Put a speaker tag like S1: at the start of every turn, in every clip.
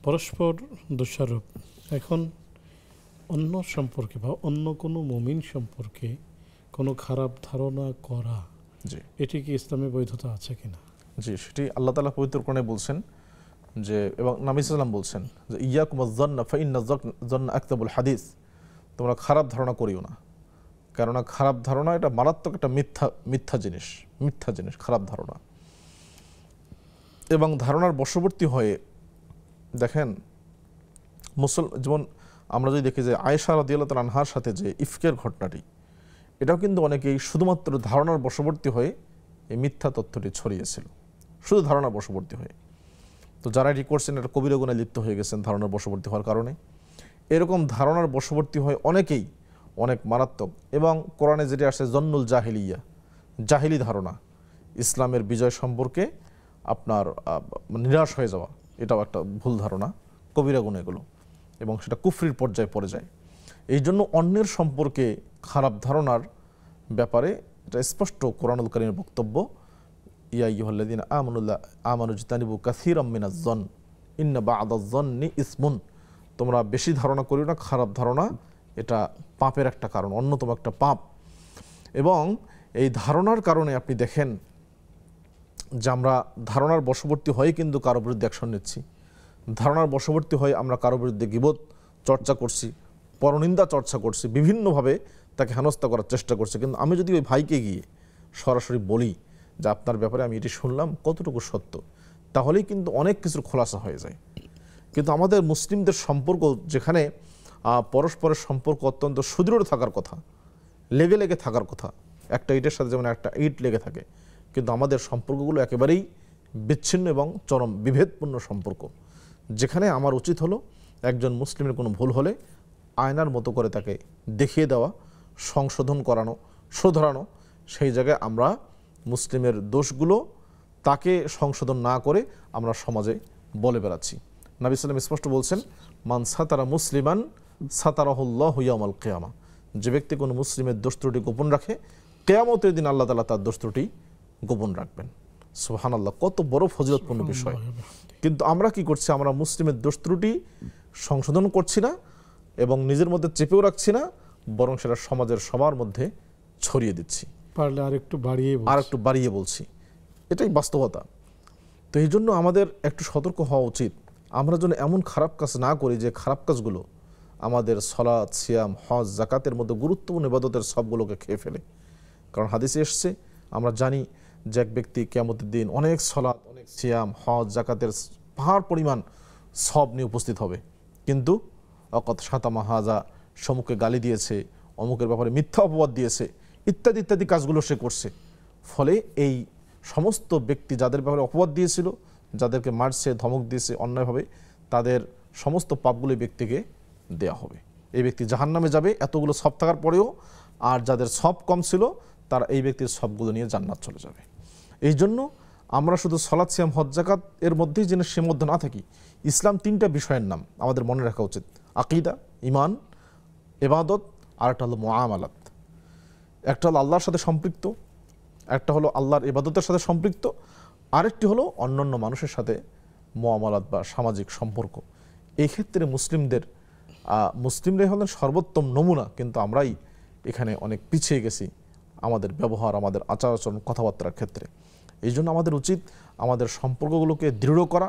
S1: পরস্পর দোষারোপ। এখন অন্য সম্পর্কে বা অন্য কোনো মুমিন সম্পর্কে কোনো খারাপ ধারণা করা,
S2: জি
S1: এটি কি ইসলামে বৈধতা আছে কিনা?
S2: জি, সেটি আল্লাহ তাআলা পবিত্র কোরআনে বলছেন যে, এবং নবী সাল্লাল্লাহু আলাইহি ওয়াসাল্লাম বলছেন যে, ইয়াকুমুজ যান্না ফাইন্না যান্না আকযাবুল হাদিস, তোমরা খারাপ ধারণা করিও না, কেননা খারাপ ধারণা এটা মারাত্মক একটা মিথ্যা জিনিস খারাপ ধারণা। এবং ধারণার বশবর্তী হয়ে দেখেন যেমন আমরা যদি দেখি যে আয়েশা রাদিয়াল্লাহু তাআলা আনহার সাথে যে ইফকের ঘটনাটি, এটাও কিন্তু অনেকেই শুধুমাত্র ধারণার বশবর্তী হয়ে এই মিথ্যা তথ্যটি ছড়িয়েছিল, শুধু ধারণার বশবর্তী হয়ে। তো যারা এটি করছেন এটা কবিরা গুনাহে লিপ্ত হয়ে গেছেন ধারণার বশবর্তী হওয়ার কারণে। এরকম ধারণার বশবর্তী হয়ে অনেকেই অনেক মারাত্মক, এবং কোরআনে যেটি আসে জন্নুল জাহিলিয়া, জাহিলি ধারণা, ইসলামের বিজয় সম্পর্কে আপনার নিরাশ হয়ে যাওয়া, এটাও একটা ভুল ধারণা, কবিরা গুনাহ এগুলো, এবং সেটা কুফরির পর্যায়ে পড়ে যায়। এই জন্য অন্যের সম্পর্কে খারাপ ধারণার ব্যাপারে এটা স্পষ্ট কোরআনুল কারীমের বক্তব্য, ইয়া আইয়ুহাল্লাযীনা আমানু ইজতানিবু কাসীরাম মিনাজ-যন্ন ইন্না বা'দাজ-যন্নি ইসমুন, তোমরা বেশি ধারণা করিও না, খারাপ ধারণা এটা পাপের একটা কারণ, অন্যতম একটা পাপ। এবং এই ধারণার কারণে আপনি দেখেন যে আমরা ধারণার বশবর্তী হয়ে কিন্তু কারো বিরুদ্ধে অ্যাকশন নিচ্ছি, ধারণার বশবর্তী হয়ে আমরা কারো বিরুদ্ধে গীবত চর্চা করছি, পরনিন্দা চর্চা করছি, বিভিন্নভাবে তাকে হেনস্থা করার চেষ্টা করছি। কিন্তু আমি যদি ওই ভাইকে গিয়ে সরাসরি বলি যে আপনার ব্যাপারে আমি এটি শুনলাম কতটুকু সত্য, তাহলেই কিন্তু অনেক কিছুর খোলাসা হয়ে যায়। কিন্তু আমাদের মুসলিমদের সম্পর্ক, যেখানে পরস্পরের সম্পর্ক অত্যন্ত সুদৃঢ় থাকার কথা, লেগে লেগে থাকার কথা, একটা ইটের সাথে যেমন একটা ইট লেগে থাকে, কিন্তু আমাদের সম্পর্কগুলো একেবারেই বিচ্ছিন্ন এবং চরম বিভেদপূর্ণ সম্পর্ক, যেখানে আমার উচিত হলো একজন মুসলিমের কোনো ভুল হলে আয়নার মতো করে তাকে দেখিয়ে দেওয়া, সংশোধন করানো, শোধরানো। সেই জায়গায় আমরা মুসলিমের দোষগুলো তাকে সংশোধন না করে আমরা সমাজে বলে বেড়াচ্ছি। নবী সাল্লাল্লাহু আলাইহি ওয়াসাল্লাম স্পষ্ট বলছেন, মান সাতারা মুসলিমান সাতারাহুল্লাহু ইয়াউমাল কিয়ামা, যে ব্যক্তি কোনো মুসলিমের দোষ ত্রুটি গোপন রাখে, কিয়ামতের দিন আল্লাহ তাআলা তার দোষ ত্রুটি গোপন রাখবেন। সুবহানাল্লাহ, কত বড় ফজিলতপূর্ণ বিষয়। কিন্তু আমরা কি করছি, আমরা মুসলিমের দোষ ত্রুটি সংশোধন করছি না এবং নিজের মধ্যে চেপেও রাখছি না, বরং সেটা সমাজের সবার মধ্যে ছড়িয়ে দিচ্ছি,
S1: পারলে আরেকটু বাড়িয়ে বলছি।
S2: এটাই বাস্তবতা। তো এই জন্য আমাদের একটু সতর্ক হওয়া উচিত, আমরা যেন এমন খারাপ কাজ না করি যে খারাপ কাজগুলো আমাদের সালাত, সিয়াম, হজ, যাকাতের মধ্যে গুরুত্বপূর্ণ ইবাদতের সবগুলোকে খেয়ে ফেলে। কারণ হাদিসে এসছে, আমরা জানি যে এক ব্যক্তি কিয়ামতের দিন অনেক সালাত, অনেক সিয়াম, হজ, যাকাতের পাহাড় পরিমাণ সব নিয়ে উপস্থিত হবে, কিন্তু অকত শাতামা হাজা, সম্মুখে গালি দিয়েছে, অমুকের ব্যাপারে মিথ্যা অপবাদ দিয়েছে, ইত্যাদি ইত্যাদি কাজগুলো সে করছে। ফলে এই সমস্ত ব্যক্তি যাদের ব্যাপারে অপবাদ দিয়েছিল, যাদেরকে মারছে, ধমক দিয়েছে অন্যায়ভাবে, তাদের সমস্ত পাপগুলো এই ব্যক্তিকে দেয়া হবে। এই ব্যক্তি জাহান্নামে যাবে এতগুলো সব থাকার পরেও, আর যাদের সব কম ছিল তারা এই ব্যক্তির সবগুলো নিয়ে জান্নাত চলে যাবে। এই জন্য আমরা শুধু সালাত, সিয়াম, হজ, যাকাত এর মধ্যেই যেন সীমাবদ্ধ না থাকি। ইসলাম তিনটা বিষয়ের নাম আমাদের মনে রাখা উচিত: আকীদা, ঈমান, ইবাদত, আর একটা হলো মুআমালাত। একটা হলো আল্লাহর সাথে সম্পৃক্ত, একটা হলো আল্লাহর ইবাদতের সাথে সম্পৃক্ত, আরেকটি হলো অন্যান্য মানুষের সাথে মুআমালাত বা সামাজিক সম্পর্ক। এই ক্ষেত্রে মুসলিমরাই হলেন সর্বোত্তম নমুনা, কিন্তু আমরাই এখানে অনেক পিছিয়ে গেছি আমাদের ব্যবহার, আমাদের আচার আচরণ, কথাবার্তার ক্ষেত্রে। এই জন্য আমাদের উচিত আমাদের সম্পর্কগুলোকে দৃঢ় করা,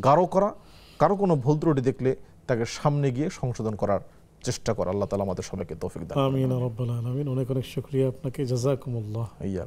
S2: গাঢ় করা, কারো কোনো ভুল ত্রুটি দেখলে তাকে সামনে গিয়ে সংশোধন করার চেষ্টা করা। আল্লাহ তাআলা আমাদের সবাইকে তৌফিক দান করুন।
S1: আমিন রাব্বাল আলামিন। অনেক অনেক শুকরিয়া আপনাকে, জাযাকুমুল্লাহ।
S2: ইয়া